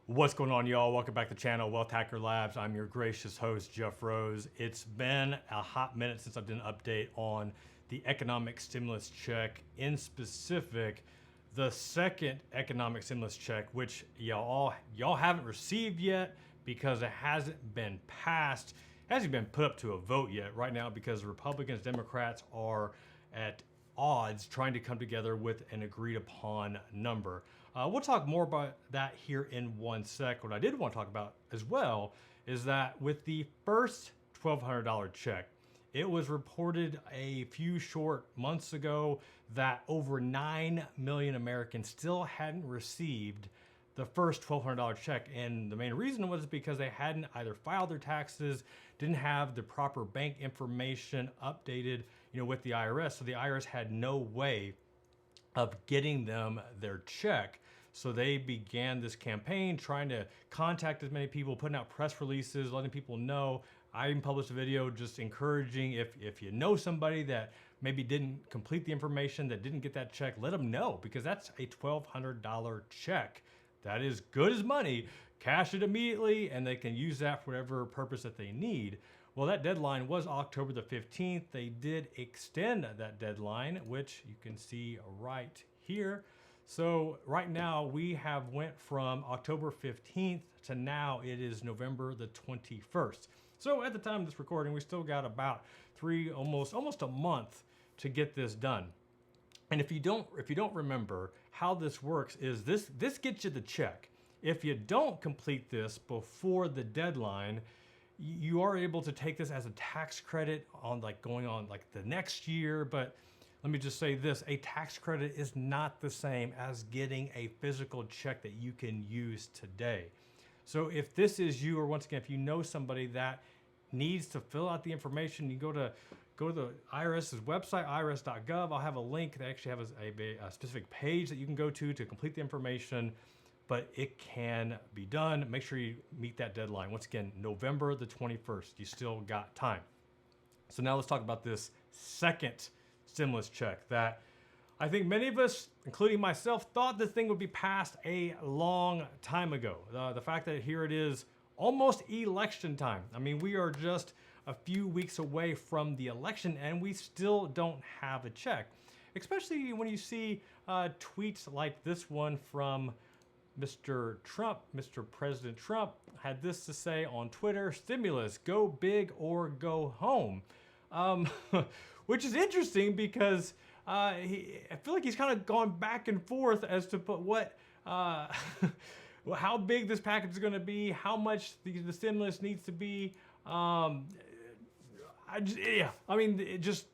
What's going on, y'all? Welcome back to the channel, Wealth Hacker Labs. I'm your gracious host, Jeff Rose. It's been a hot minute since I've done an update on the economic stimulus check, in specific, the second economic stimulus check, which y'all haven't received yet because it hasn't been passed. It hasn't been put up to a vote yet right now because Republicans, Democrats are at odds trying to come together with an agreed upon number. We'll talk more about that here in one sec. What I did want to talk about as well is that with the first $1,200 check, it was reported a few short months ago that over 9 million Americans still hadn't received the first $1,200 check. And the main reason was because they hadn't either filed their taxes, didn't have the proper bank information updated, with the IRS. So the IRS had no way of getting them their check. So they began this campaign trying to contact as many people, putting out press releases, letting people know. I even published a video just encouraging if you know somebody that maybe didn't complete the information, that didn't get that check, let them know, because that's a $1,200 check. That is good as money. Cash it immediately and they can use that for whatever purpose that they need. Well, that deadline was October the 15th. They did extend that deadline, which you can see right here. So right now we have went from October 15th to now it is November the 21st. So at the time of this recording, we still got about almost a month to get this done. And if you don't remember how this works, is this gets you the check. If you don't complete this before the deadline, you are able to take this as a tax credit on going on the next year. But let me just say this, a tax credit is not the same as getting a physical check that you can use today. So if this is you, or once again, if you know somebody that needs to fill out the information, you go to the IRS's website, IRS.gov. I'll have a link that actually has a specific page that you can go to complete the information, but it can be done. Make sure you meet that deadline. Once again, November the 21st, you still got time. So now let's talk about this second stimulus check that I think many of us, including myself, thought this thing would be passed a long time ago. The fact that here it is almost election time. I mean, we are just a few weeks away from the election and we still don't have a check, especially when you see tweets like this one from Mr. Trump. Mr. President Trump had this to say on Twitter: stimulus, go big or go home. Which is interesting because I feel like he's kind of gone back and forth as to what how big this package is going to be, how much the stimulus needs to be. Just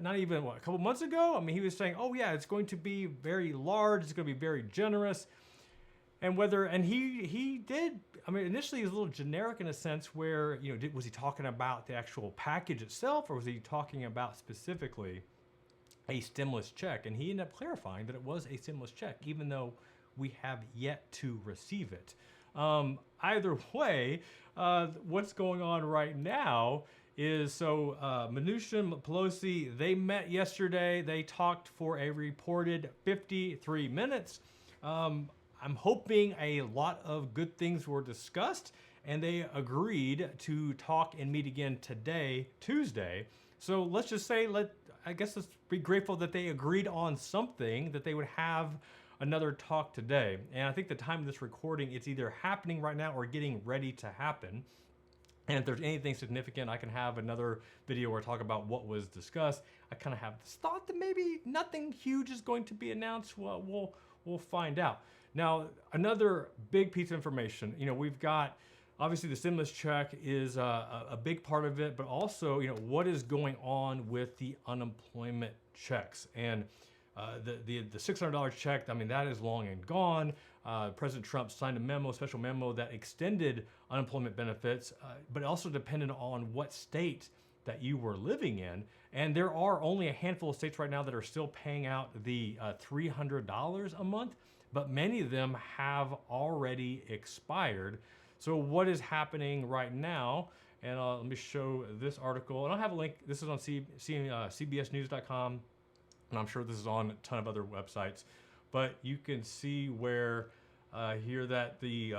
not even a couple months ago, he was saying, oh yeah, it's going to be very large, it's going to be very generous. And he did, initially he was a little generic in a sense where, was he talking about the actual package itself, or was he talking about specifically a stimulus check? And he ended up clarifying that it was a stimulus check, even though we have yet to receive it. Either way, what's going on right now is, Mnuchin, Pelosi, they met yesterday. They talked for a reported 53 minutes. I'm hoping a lot of good things were discussed, and they agreed to talk and meet again today, Tuesday. So let's just say, let's be grateful that they agreed on something, that they would have another talk today. And I think the time of this recording, it's either happening right now or getting ready to happen. And if there's anything significant, I can have another video where I talk about what was discussed. I kind of have this thought that maybe nothing huge is going to be announced. Well, we'll find out. Now, another big piece of information, we've got, obviously the stimulus check is a big part of it, but also, what is going on with the unemployment checks. And the $600 check, that is long and gone. President Trump signed a special memo that extended unemployment benefits, but also depended on what state that you were living in. And there are only a handful of states right now that are still paying out the $300 a month, but many of them have already expired. So what is happening right now, and let me show this article, and I'll have a link. This is on CBSnews.com, and I'm sure this is on a ton of other websites, but you can see where hear that the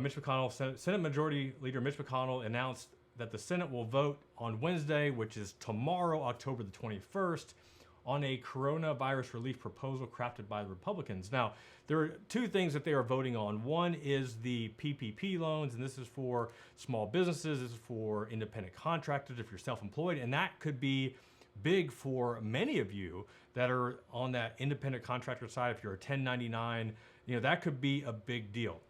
Mitch McConnell, Senate Majority Leader Mitch McConnell announced that the Senate will vote on Wednesday, which is tomorrow, October the 21st, on a coronavirus relief proposal crafted by the Republicans. Now, there are two things that they are voting on. One is the PPP loans, and this is for small businesses, this is for independent contractors if you're self-employed, and that could be big for many of you that are on that independent contractor side. If you're a 1099, that could be a big deal.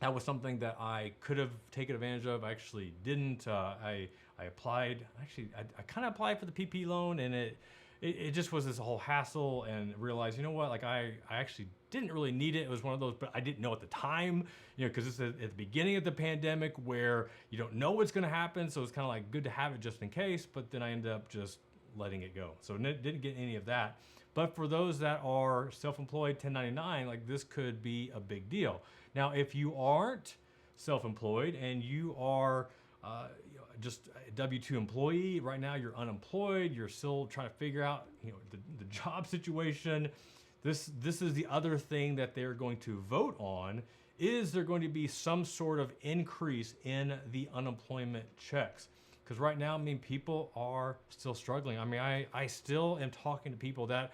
That was something that I could have taken advantage of. I actually didn't. I applied. Actually, I kind of applied for the PP loan, and it just was this whole hassle, and realized, like I actually didn't really need it. It was one of those, but I didn't know at the time, because it's at the beginning of the pandemic where you don't know what's going to happen. So it's kind of like good to have it just in case, but then I ended up just letting it go. So didn't get any of that. But for those that are self-employed 1099, like this could be a big deal. Now, if you aren't self-employed and you are just a W-2 employee, right now you're unemployed, you're still trying to figure out the job situation, this is the other thing that they're going to vote on. Is there going to be some sort of increase in the unemployment checks? Because right now, people are still struggling. I still am talking to people that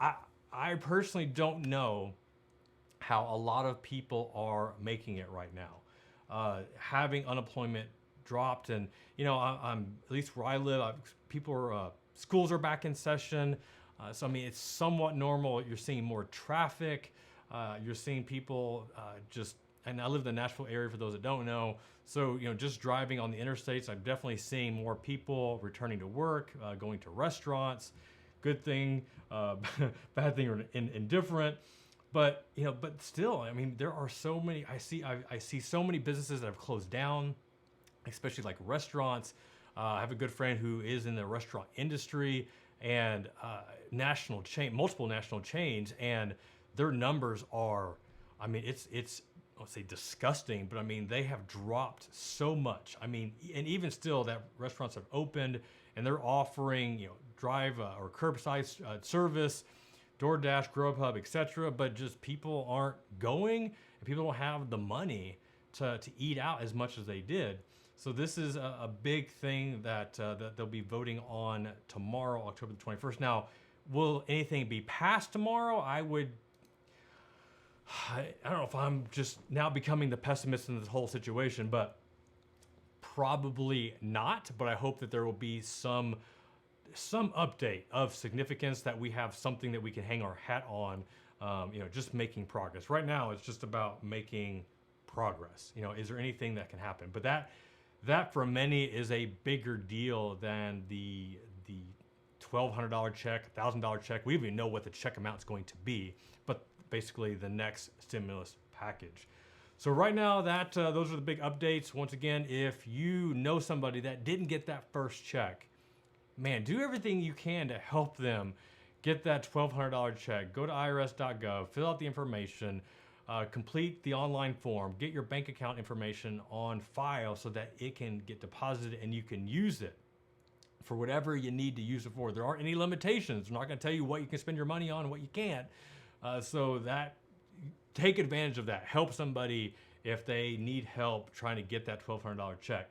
I personally don't know how a lot of people are making it right now. Having unemployment dropped, and I'm at least where I live, schools are back in session. So it's somewhat normal. You're seeing more traffic. You're seeing people and I live in the Nashville area for those that don't know. So, just driving on the interstates, I'm definitely seeing more people returning to work, going to restaurants. Good thing, bad thing, or indifferent. But, but still, there are so many, I see so many businesses that have closed down, especially like restaurants. I have a good friend who is in the restaurant industry, and multiple national chains, and their numbers are, it's I won't say disgusting, but they have dropped so much. And even still, that restaurants have opened and they're offering, drive or curbside service, DoorDash, Grubhub, etc. But just people aren't going, and people don't have the money to eat out as much as they did. So this is a big thing that they'll be voting on tomorrow, October the 21st. Now, will anything be passed tomorrow? I don't know if I'm just now becoming the pessimist in this whole situation, but probably not. But I hope that there will be some update of significance, that we have something that we can hang our hat on, just making progress. Right now, it's just about making progress. Is there anything that can happen? But that for many is a bigger deal than the $1,200 check, $1,000 check. We even know what the check amount is going to be, but basically the next stimulus package. So right now, those are the big updates. Once again, if you know somebody that didn't get that first check, man, do everything you can to help them get that $1,200 check. Go to IRS.gov, fill out the information, complete the online form, get your bank account information on file so that it can get deposited and you can use it for whatever you need to use it for. There aren't any limitations. I'm not going to tell you what you can spend your money on and what you can't. So take advantage of that. Help somebody if they need help trying to get that $1,200 check.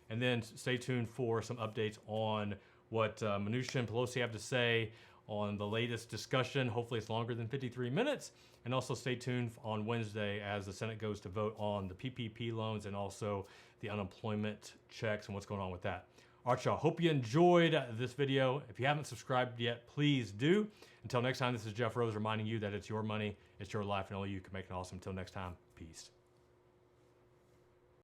And then stay tuned for some updates on what Mnuchin and Pelosi have to say on the latest discussion. Hopefully it's longer than 53 minutes. And also stay tuned on Wednesday as the Senate goes to vote on the PPP loans and also the unemployment checks and what's going on with that. All right, y'all. Hope you enjoyed this video. If you haven't subscribed yet, please do. Until next time, this is Jeff Rose reminding you that it's your money, it's your life, and only you can make it awesome. Until next time, peace.